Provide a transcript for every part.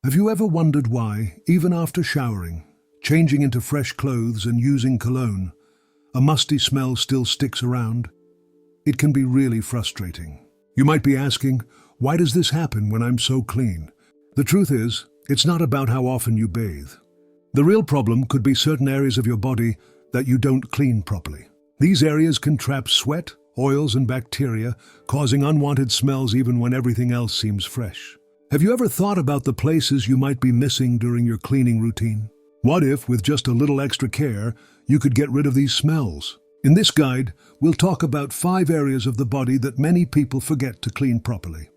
Have you ever wondered why, even after showering, changing into fresh clothes and using cologne, a musty smell still sticks around? It can be really frustrating. You might be asking, why does this happen when I'm so clean? The truth is, it's not about how often you bathe. The real problem could be certain areas of your body that you don't clean properly. These areas can trap sweat, oils, and bacteria, causing unwanted smells even when everything else seems fresh. Have you ever thought about the places you might be missing during your cleaning routine? What if, with just a little extra care, you could get rid of these smells? In this guide, we'll talk about 5 areas of the body that many people forget to clean properly.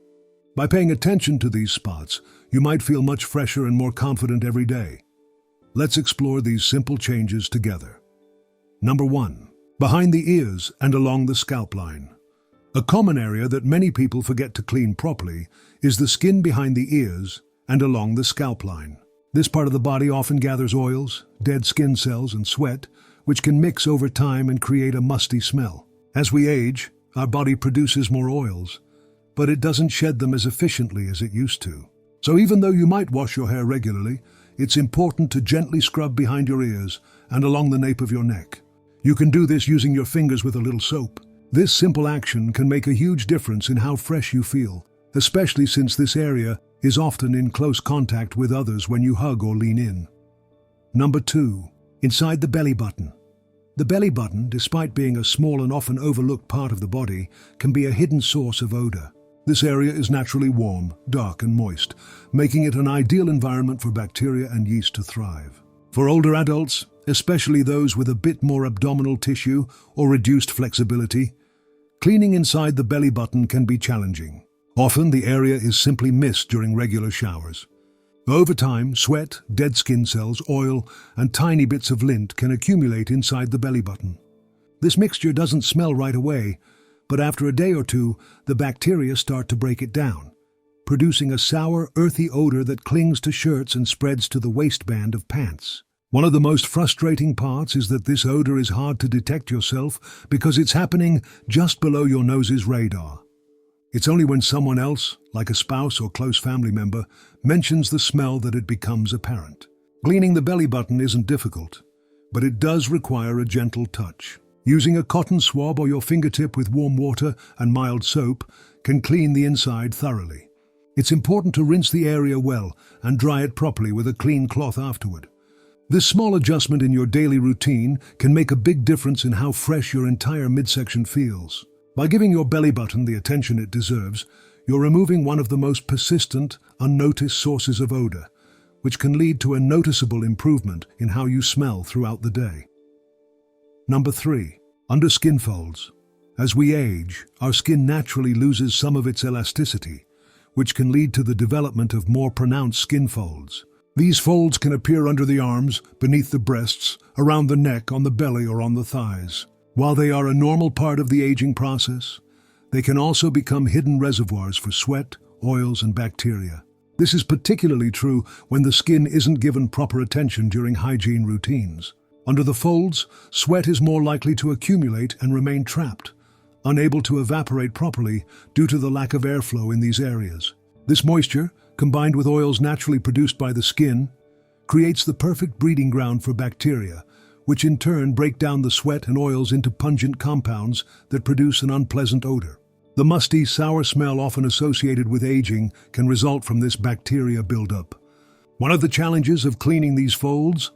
By paying attention to these spots, you might feel much fresher and more confident every day. Let's explore these simple changes together. Number 1. Behind the ears and along the scalp line. A common area that many people forget to clean properly is the skin behind the ears and along the scalp line. This part of the body often gathers oils, dead skin cells, and sweat, which can mix over time and create a musty smell. As we age, our body produces more oils, but it doesn't shed them as efficiently as it used to. So even though you might wash your hair regularly, it's important to gently scrub behind your ears and along the nape of your neck. You can do this using your fingers with a little soap. This simple action can make a huge difference in how fresh you feel, especially since this area is often in close contact with others when you hug or lean in. Number 2. Inside the belly button. The belly button, despite being a small and often overlooked part of the body, can be a hidden source of odor. This area is naturally warm, dark, and moist, making it an ideal environment for bacteria and yeast to thrive. For older adults, especially those with a bit more abdominal tissue or reduced flexibility, cleaning inside the belly button can be challenging. Often the area is simply missed during regular showers. Over time, sweat, dead skin cells, oil, and tiny bits of lint can accumulate inside the belly button. This mixture doesn't smell right away, but after a day or two, the bacteria start to break it down, producing a sour, earthy odor that clings to shirts and spreads to the waistband of pants. One of the most frustrating parts is that this odor is hard to detect yourself because it's happening just below your nose's radar. It's only when someone else, like a spouse or close family member, mentions the smell that it becomes apparent. Cleaning the belly button isn't difficult, but it does require a gentle touch. Using a cotton swab or your fingertip with warm water and mild soap can clean the inside thoroughly. It's important to rinse the area well and dry it properly with a clean cloth afterward. This small adjustment in your daily routine can make a big difference in how fresh your entire midsection feels. By giving your belly button the attention it deserves, you're removing one of the most persistent, unnoticed sources of odor, which can lead to a noticeable improvement in how you smell throughout the day. Number 3. Under skin folds. As we age, our skin naturally loses some of its elasticity, which can lead to the development of more pronounced skin folds. These folds can appear under the arms, beneath the breasts, around the neck, on the belly, or on the thighs. While they are a normal part of the aging process, they can also become hidden reservoirs for sweat, oils, and bacteria. This is particularly true when the skin isn't given proper attention during hygiene routines. Under the folds, sweat is more likely to accumulate and remain trapped, unable to evaporate properly due to the lack of airflow in these areas. This moisture, combined with oils naturally produced by the skin, creates the perfect breeding ground for bacteria, which in turn break down the sweat and oils into pungent compounds that produce an unpleasant odor. The musty, sour smell often associated with aging can result from this bacteria buildup. One of the challenges of cleaning these folds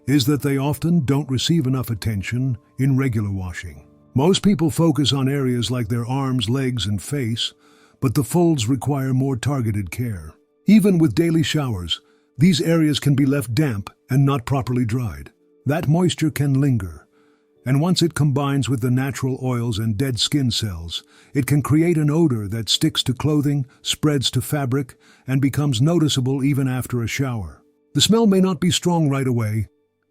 is that they often don't receive enough attention in regular washing. Most people focus on areas like their arms, legs, and face, but the folds require more targeted care. Even with daily showers, these areas can be left damp and not properly dried. That moisture can linger, and once it combines with the natural oils and dead skin cells, it can create an odor that sticks to clothing, spreads to fabric, and becomes noticeable even after a shower. The smell may not be strong right away,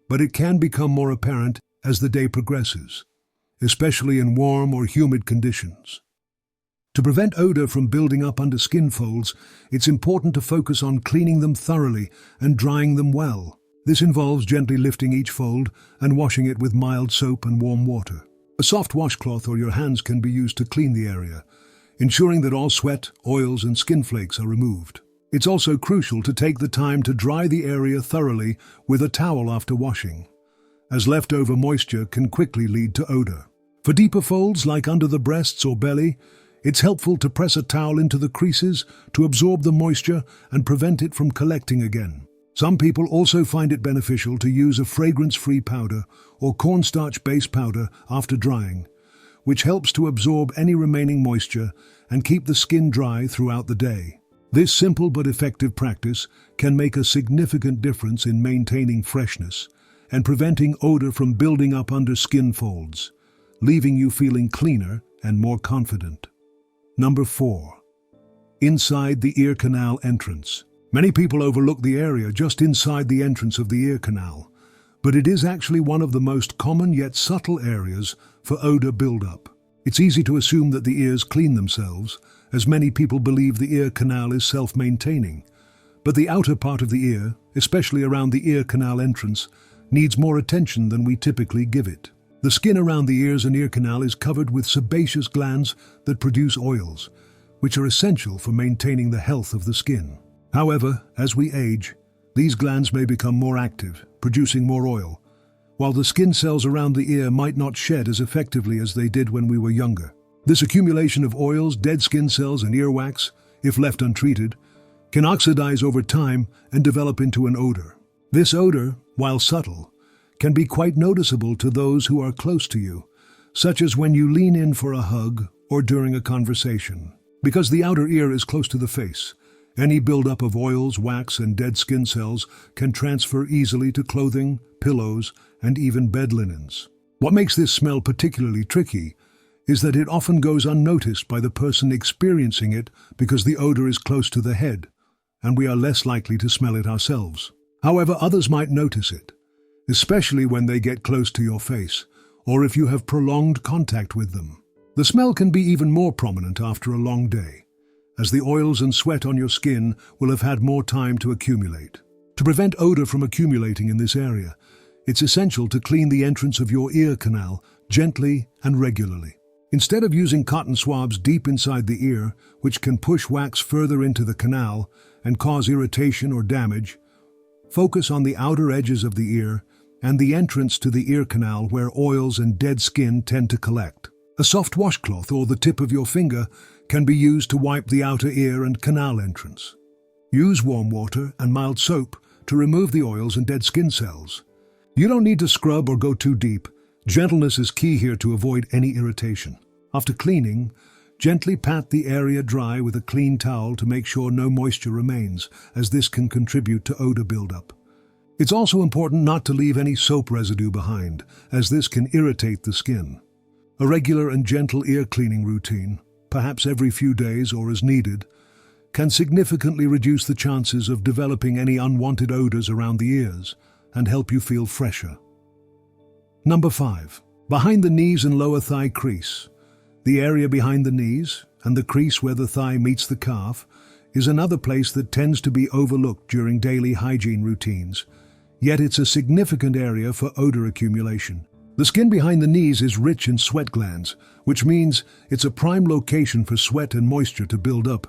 but it can become more apparent as the day progresses, especially in warm or humid conditions. To prevent odor from building up under skin folds, it's important to focus on cleaning them thoroughly and drying them well. This involves gently lifting each fold and washing it with mild soap and warm water. A soft washcloth or your hands can be used to clean the area, ensuring that all sweat, oils, and skin flakes are removed. It's also crucial to take the time to dry the area thoroughly with a towel after washing, as leftover moisture can quickly lead to odor. For deeper folds like under the breasts or belly, it's helpful to press a towel into the creases to absorb the moisture and prevent it from collecting again. Some people also find it beneficial to use a fragrance-free powder or cornstarch-based powder after drying, which helps to absorb any remaining moisture and keep the skin dry throughout the day. This simple but effective practice can make a significant difference in maintaining freshness and preventing odor from building up under skin folds, leaving you feeling cleaner and more confident. Number 4. Inside the ear canal entrance. Many people overlook the area just inside the entrance of the ear canal, but it is actually one of the most common yet subtle areas for odor buildup. It's easy to assume that the ears clean themselves, as many people believe the ear canal is self-maintaining. But the outer part of the ear, especially around the ear canal entrance, needs more attention than we typically give it. The skin around the ears and ear canal is covered with sebaceous glands that produce oils, which are essential for maintaining the health of the skin. However, as we age, these glands may become more active, producing more oil, while the skin cells around the ear might not shed as effectively as they did when we were younger. This accumulation of oils, dead skin cells, and earwax, if left untreated, can oxidize over time and develop into an odor. This odor, while subtle, can be quite noticeable to those who are close to you, such as when you lean in for a hug or during a conversation. Because the outer ear is close to the face, any buildup of oils, wax, and dead skin cells can transfer easily to clothing, pillows, and even bed linens. What makes this smell particularly tricky is that it often goes unnoticed by the person experiencing it because the odor is close to the head, and we are less likely to smell it ourselves. However, others might notice it, especially when they get close to your face, or if you have prolonged contact with them. The smell can be even more prominent after a long day, as the oils and sweat on your skin will have had more time to accumulate. To prevent odor from accumulating in this area, it's essential to clean the entrance of your ear canal gently and regularly. Instead of using cotton swabs deep inside the ear, which can push wax further into the canal and cause irritation or damage, focus on the outer edges of the ear and the entrance to the ear canal where oils and dead skin tend to collect. A soft washcloth or the tip of your finger can be used to wipe the outer ear and canal entrance. Use warm water and mild soap to remove the oils and dead skin cells. You don't need to scrub or go too deep. Gentleness is key here to avoid any irritation. After cleaning, gently pat the area dry with a clean towel to make sure no moisture remains, as this can contribute to odor buildup. It's also important not to leave any soap residue behind, as this can irritate the skin. A regular and gentle ear cleaning routine, perhaps every few days or as needed, can significantly reduce the chances of developing any unwanted odors around the ears and help you feel fresher. Number 5. Behind the knees and lower thigh crease. The area behind the knees and the crease where the thigh meets the calf is another place that tends to be overlooked during daily hygiene routines, yet it's a significant area for odor accumulation. The skin behind the knees is rich in sweat glands, which means it's a prime location for sweat and moisture to build up,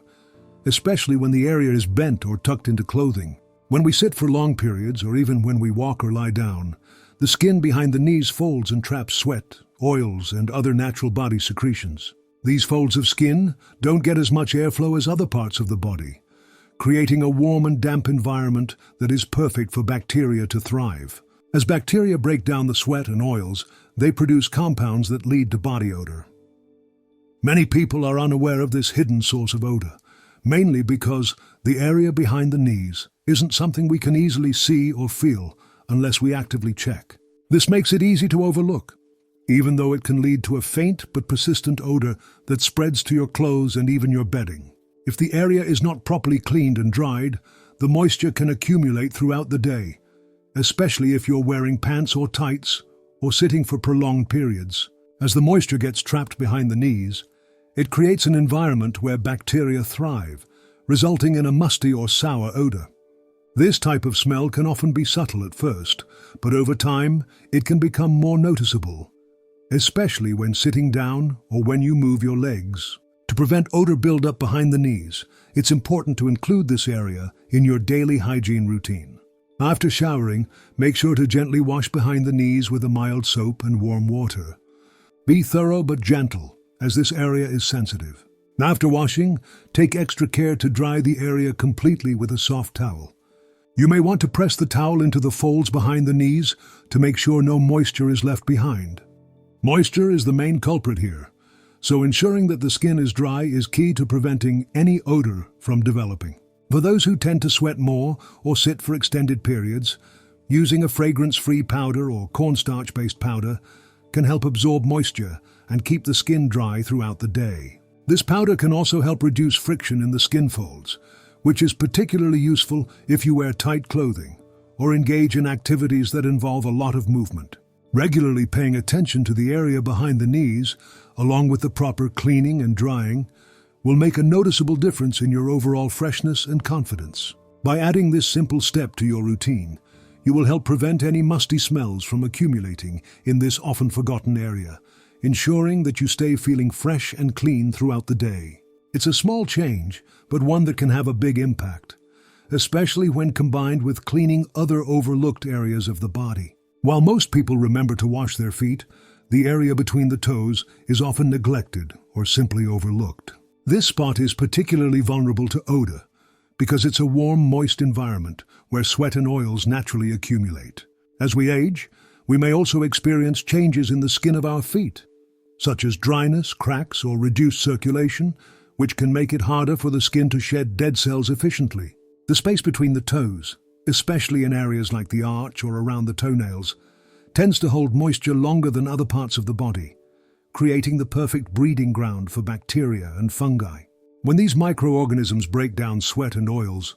especially when the area is bent or tucked into clothing. When we sit for long periods, or even when we walk or lie down, the skin behind the knees folds and traps sweat, oils, and other natural body secretions. These folds of skin don't get as much airflow as other parts of the body, creating a warm and damp environment that is perfect for bacteria to thrive. As bacteria break down the sweat and oils, they produce compounds that lead to body odor. Many people are unaware of this hidden source of odor, mainly because the area behind the knees isn't something we can easily see or feel unless we actively check. This makes it easy to overlook, even though it can lead to a faint but persistent odor that spreads to your clothes and even your bedding. If the area is not properly cleaned and dried, the moisture can accumulate throughout the day, especially if you're wearing pants or tights or sitting for prolonged periods. As the moisture gets trapped behind the knees, it creates an environment where bacteria thrive, resulting in a musty or sour odor. This type of smell can often be subtle at first, but over time it can become more noticeable, especially when sitting down or when you move your legs. To prevent odor buildup behind the knees, it's important to include this area in your daily hygiene routine. After showering, make sure to gently wash behind the knees with a mild soap and warm water. Be thorough but gentle, as this area is sensitive. After washing, take extra care to dry the area completely with a soft towel. You may want to press the towel into the folds behind the knees to make sure no moisture is left behind. Moisture is the main culprit here, so ensuring that the skin is dry is key to preventing any odor from developing. For those who tend to sweat more or sit for extended periods, using a fragrance-free powder or cornstarch-based powder can help absorb moisture and keep the skin dry throughout the day. This powder can also help reduce friction in the skin folds, which is particularly useful if you wear tight clothing or engage in activities that involve a lot of movement. Regularly paying attention to the area behind the knees, along with the proper cleaning and drying, will make a noticeable difference in your overall freshness and confidence. By adding this simple step to your routine, you will help prevent any musty smells from accumulating in this often forgotten area, ensuring that you stay feeling fresh and clean throughout the day. It's a small change, but one that can have a big impact, especially when combined with cleaning other overlooked areas of the body. While most people remember to wash their feet, the area between the toes is often neglected or simply overlooked. This spot is particularly vulnerable to odor because it's a warm, moist environment where sweat and oils naturally accumulate. As we age, we may also experience changes in the skin of our feet, such as dryness, cracks, or reduced circulation, which can make it harder for the skin to shed dead cells efficiently. The space between the toes, especially in areas like the arch or around the toenails, tends to hold moisture longer than other parts of the body, creating the perfect breeding ground for bacteria and fungi. When these microorganisms break down sweat and oils,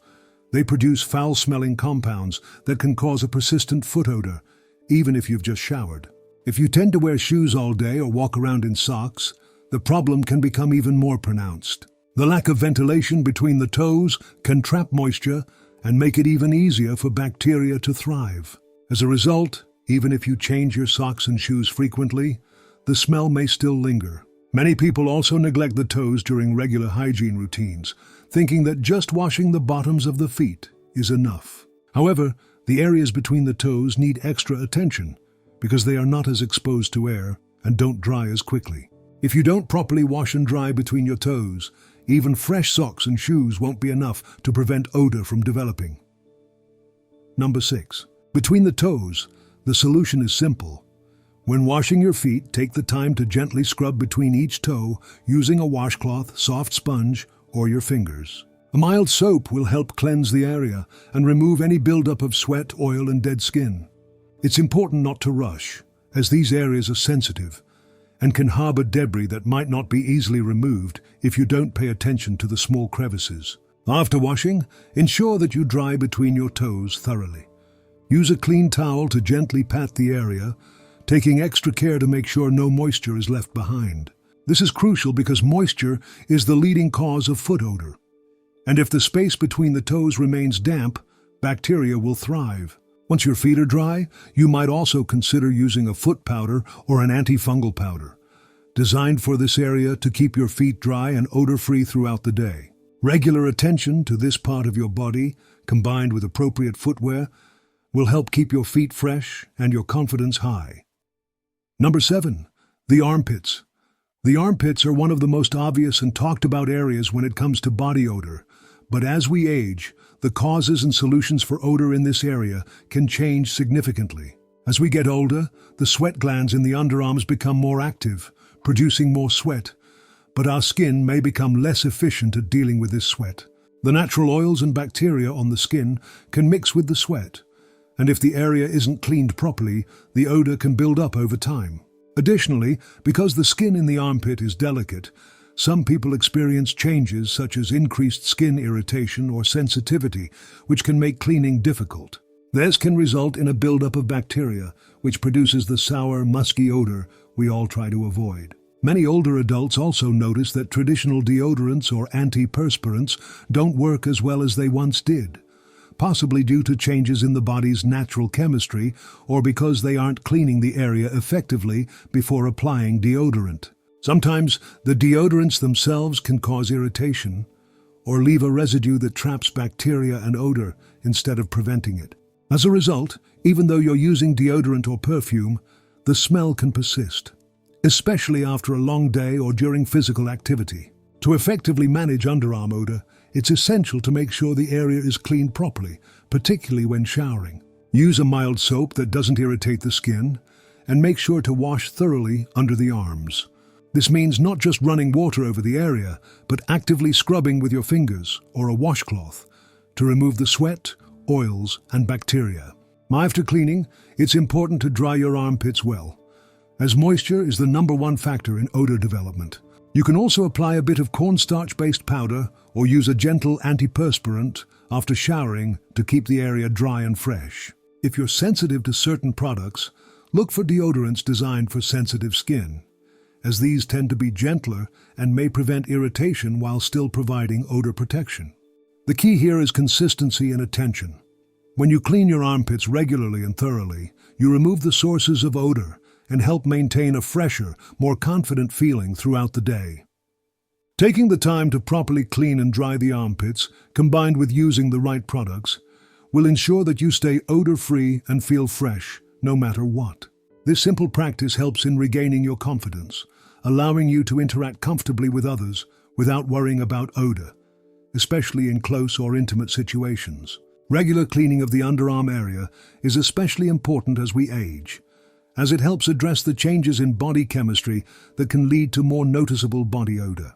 they produce foul-smelling compounds that can cause a persistent foot odor, even if you've just showered. If you tend to wear shoes all day or walk around in socks, the problem can become even more pronounced. The lack of ventilation between the toes can trap moisture and make it even easier for bacteria to thrive. As a result, even if you change your socks and shoes frequently, the smell may still linger. Many people also neglect the toes during regular hygiene routines, thinking that just washing the bottoms of the feet is enough. However, the areas between the toes need extra attention because they are not as exposed to air and don't dry as quickly. If you don't properly wash and dry between your toes, even fresh socks and shoes won't be enough to prevent odor from developing. Number 6. Between the toes, the solution is simple. When washing your feet, take the time to gently scrub between each toe using a washcloth, soft sponge, or your fingers. A mild soap will help cleanse the area and remove any buildup of sweat, oil, and dead skin. It's important not to rush, as these areas are sensitive and can harbor debris that might not be easily removed if you don't pay attention to the small crevices. After washing, ensure that you dry between your toes thoroughly. Use a clean towel to gently pat the area, taking extra care to make sure no moisture is left behind. This is crucial because moisture is the leading cause of foot odor. And if the space between the toes remains damp, bacteria will thrive. Once your feet are dry, you might also consider using a foot powder or an antifungal powder, designed for this area to keep your feet dry and odor-free throughout the day. Regular attention to this part of your body, combined with appropriate footwear, will help keep your feet fresh and your confidence high. Number 7. The armpits. The armpits are one of the most obvious and talked about areas when it comes to body odor, but as we age, the causes and solutions for odor in this area can change significantly. As we get older, the sweat glands in the underarms become more active, producing more sweat, but our skin may become less efficient at dealing with this sweat. The natural oils and bacteria on the skin can mix with the sweat, and if the area isn't cleaned properly, the odor can build up over time. Additionally, because the skin in the armpit is delicate, some people experience changes such as increased skin irritation or sensitivity, which can make cleaning difficult. This can result in a buildup of bacteria, which produces the sour, musky odor we all try to avoid. Many older adults also notice that traditional deodorants or antiperspirants don't work as well as they once did, possibly due to changes in the body's natural chemistry or because they aren't cleaning the area effectively before applying deodorant. Sometimes the deodorants themselves can cause irritation or leave a residue that traps bacteria and odor instead of preventing it. As a result, even though you're using deodorant or perfume, the smell can persist, especially after a long day or during physical activity. To effectively manage underarm odor, it's essential to make sure the area is cleaned properly, particularly when showering. Use a mild soap that doesn't irritate the skin, and make sure to wash thoroughly under the arms. This means not just running water over the area, but actively scrubbing with your fingers or a washcloth to remove the sweat, oils, and bacteria. After cleaning, it's important to dry your armpits well, as moisture is the #1 factor in odor development. You can also apply a bit of cornstarch-based powder or use a gentle antiperspirant after showering to keep the area dry and fresh. If you're sensitive to certain products, look for deodorants designed for sensitive skin, as these tend to be gentler and may prevent irritation while still providing odor protection. The key here is consistency and attention. When you clean your armpits regularly and thoroughly, you remove the sources of odor and help maintain a fresher, more confident feeling throughout the day. Taking the time to properly clean and dry the armpits, combined with using the right products, will ensure that you stay odor-free and feel fresh, no matter what. This simple practice helps in regaining your confidence, allowing you to interact comfortably with others without worrying about odor, especially in close or intimate situations. Regular cleaning of the underarm area is especially important as we age, as it helps address the changes in body chemistry that can lead to more noticeable body odor.